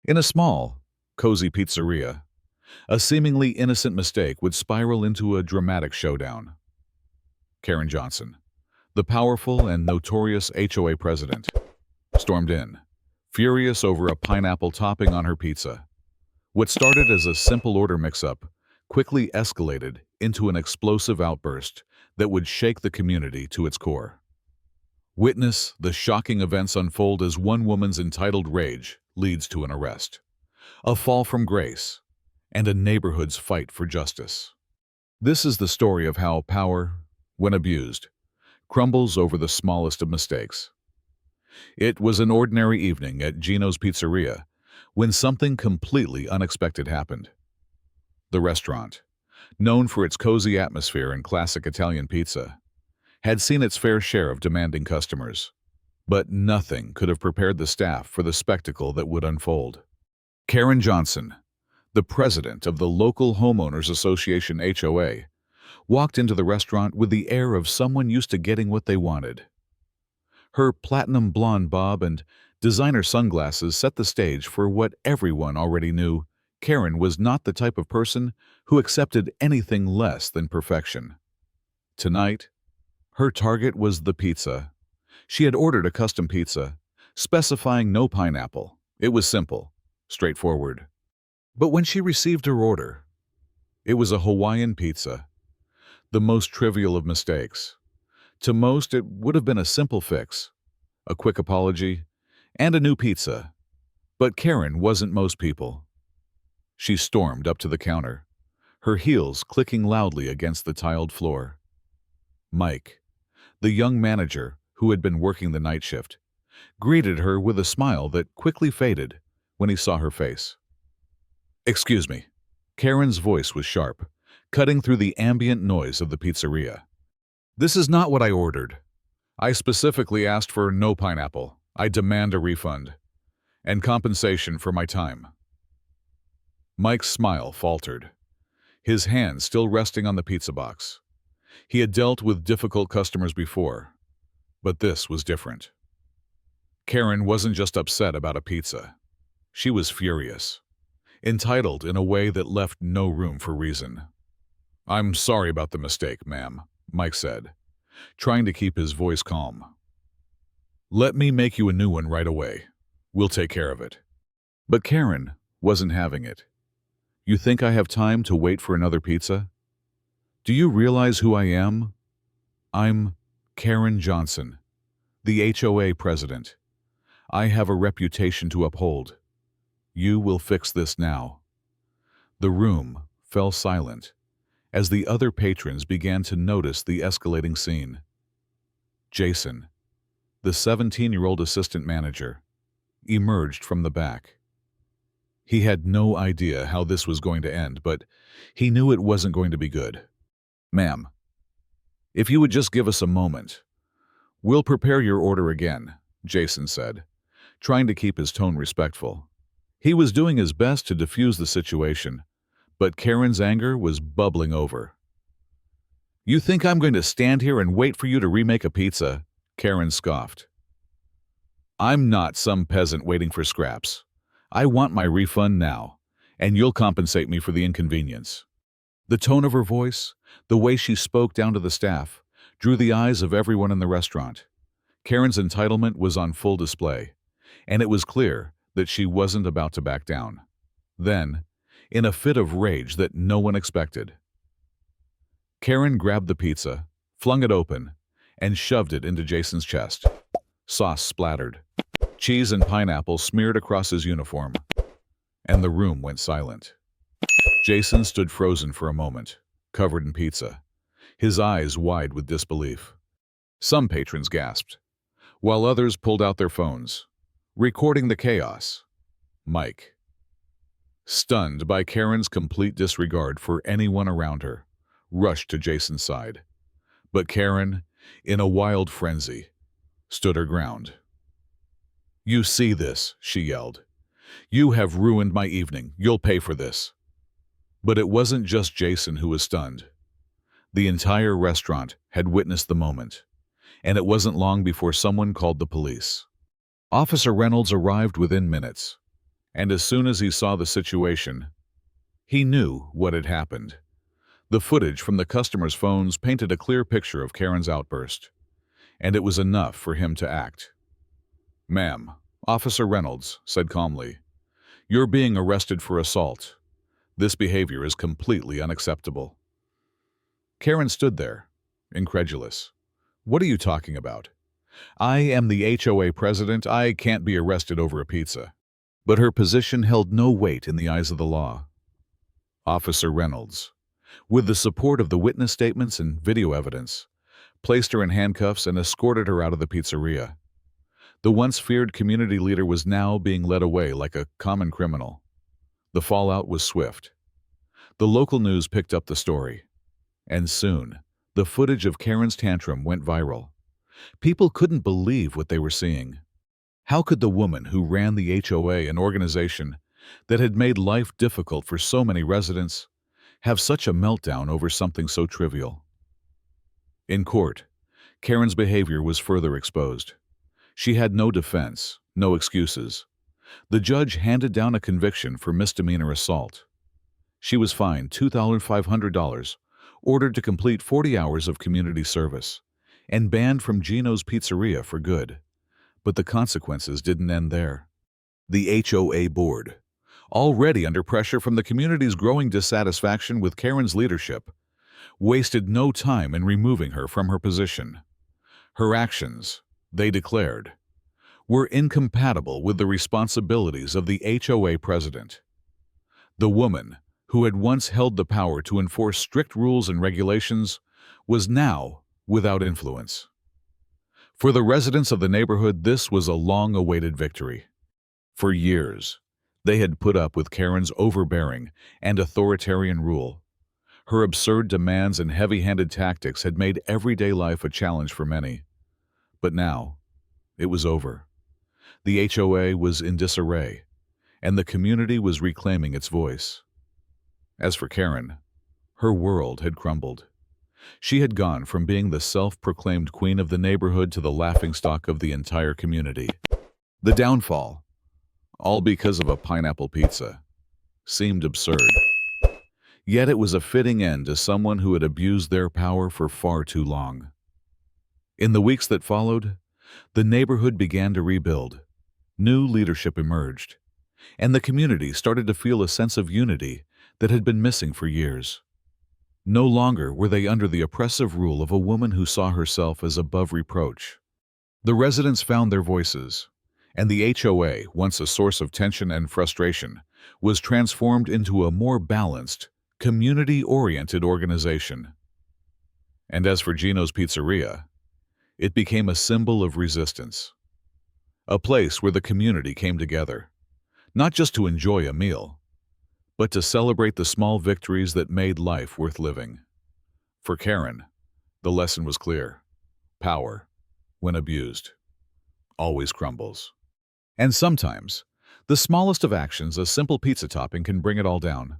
In a small, cozy pizzeria, a seemingly innocent mistake would spiral into a dramatic showdown. Karen Johnson, the powerful and notorious HOA president, stormed in, furious over a pineapple topping on her pizza. What started as a simple order mix-up quickly escalated into an explosive outburst that would shake the community to its core. Witness the shocking events unfold as one woman's entitled rage leads to an arrest, a fall from grace, and a neighborhood's fight for justice. This is the story of how power, when abused, crumbles over the smallest of mistakes. It was an ordinary evening at Gino's Pizzeria when something completely unexpected happened. The restaurant, known for its cozy atmosphere and classic Italian pizza, had seen its fair share of demanding customers, but nothing could have prepared the staff for the spectacle that would unfold. Karen Johnson, the president of the local Homeowners Association HOA, walked into the restaurant with the air of someone used to getting what they wanted. Her platinum blonde bob and designer sunglasses set the stage for what everyone already knew. Karen was not the type of person who accepted anything less than perfection. Tonight, her target was the pizza. She had ordered a custom pizza, specifying no pineapple. It was simple, straightforward. But when she received her order, it was a Hawaiian pizza, the most trivial of mistakes. To most, it would have been a simple fix, a quick apology, and a new pizza. But Karen wasn't most people. She stormed up to the counter, her heels clicking loudly against the tiled floor. Mike, the young manager who had been working the night shift, greeted her with a smile that quickly faded when he saw her face. "Excuse me." Karen's voice was sharp, cutting through the ambient noise of the pizzeria. "This is not what I ordered. I specifically asked for no pineapple. I demand a refund and compensation for my time." Mike's smile faltered, his hand still resting on the pizza box. He had dealt with difficult customers before, but this was different. Karen wasn't just upset about a pizza. She was furious, entitled in a way that left no room for reason. "I'm sorry about the mistake, ma'am," Mike said, trying to keep his voice calm. "Let me make you a new one right away. We'll take care of it." But Karen wasn't having it. "You think I have time to wait for another pizza? Do you realize who I am? I'm Karen Johnson, the HOA president. I have a reputation to uphold. You will fix this now." The room fell silent as the other patrons began to notice the escalating scene. Jason, the 17-year-old assistant manager, emerged from the back. He had no idea how this was going to end, but he knew it wasn't going to be good. "Ma'am, if you would just give us a moment, we'll prepare your order again," Jason said, trying to keep his tone respectful. He was doing his best to defuse the situation, but Karen's anger was bubbling over. "You think I'm going to stand here and wait for you to remake a pizza?" Karen scoffed. "I'm not some peasant waiting for scraps. I want my refund now, and you'll compensate me for the inconvenience." The tone of her voice, the way she spoke down to the staff, drew the eyes of everyone in the restaurant. Karen's entitlement was on full display, and it was clear that she wasn't about to back down. Then, in a fit of rage that no one expected, Karen grabbed the pizza, flung it open, and shoved it into Jason's chest. Sauce splattered. Cheese and pineapple smeared across his uniform, and the room went silent. Jason stood frozen for a moment, covered in pizza, his eyes wide with disbelief. Some patrons gasped, while others pulled out their phones, recording the chaos. Mike, stunned by Karen's complete disregard for anyone around her, rushed to Jason's side. But Karen, in a wild frenzy, stood her ground. "You see this," she yelled. "You have ruined my evening. You'll pay for this." But it wasn't just Jason who was stunned. The entire restaurant had witnessed the moment, and it wasn't long before someone called the police. Officer Reynolds arrived within minutes, And as soon as he saw the situation, he knew what had happened. The footage from the customers' phones painted a clear picture of Karen's outburst, and it was enough for him to act. "Ma'am," Officer Reynolds said calmly, "you're being arrested for assault. This behavior is completely unacceptable." Karen stood there, incredulous. "What are you talking about? I am the HOA president. I can't be arrested over a pizza." But her position held no weight in the eyes of the law. Officer Reynolds, with the support of the witness statements and video evidence, placed her in handcuffs and escorted her out of the pizzeria. The once feared community leader was now being led away like a common criminal. The fallout was swift. The local news picked up the story, and soon, the footage of Karen's tantrum went viral. People couldn't believe what they were seeing. How could the woman who ran the HOA, an organization that had made life difficult for so many residents, have such a meltdown over something so trivial? In court, Karen's behavior was further exposed. She had no defense, no excuses. The judge handed down a conviction for misdemeanor assault. She was fined $2,500, ordered to complete 40 hours of community service, and banned from Gino's Pizzeria for good. But the consequences didn't end there. The HOA board, already under pressure from the community's growing dissatisfaction with Karen's leadership, wasted no time in removing her from her position. Her actions, they declared, were incompatible with the responsibilities of the HOA president. The woman, who had once held the power to enforce strict rules and regulations, was now without influence. For the residents of the neighborhood, this was a long-awaited victory. For years, they had put up with Karen's overbearing and authoritarian rule. Her absurd demands and heavy-handed tactics had made everyday life a challenge for many. But now, it was over. The HOA was in disarray, and the community was reclaiming its voice. As for Karen, her world had crumbled. She had gone from being the self-proclaimed queen of the neighborhood to the laughingstock of the entire community. The downfall, all because of a pineapple pizza, seemed absurd. Yet it was a fitting end to someone who had abused their power for far too long. In the weeks that followed, the neighborhood began to rebuild. New leadership emerged, and the community started to feel a sense of unity that had been missing for years. No longer were they under the oppressive rule of a woman who saw herself as above reproach. The residents found their voices, and the HOA, once a source of tension and frustration, was transformed into a more balanced, community-oriented organization. And as for Gino's Pizzeria, it became a symbol of resistance. A place where the community came together, not just to enjoy a meal, but to celebrate the small victories that made life worth living. For Karen, the lesson was clear. Power, when abused, always crumbles. And sometimes, the smallest of actions, a simple pizza topping, can bring it all down.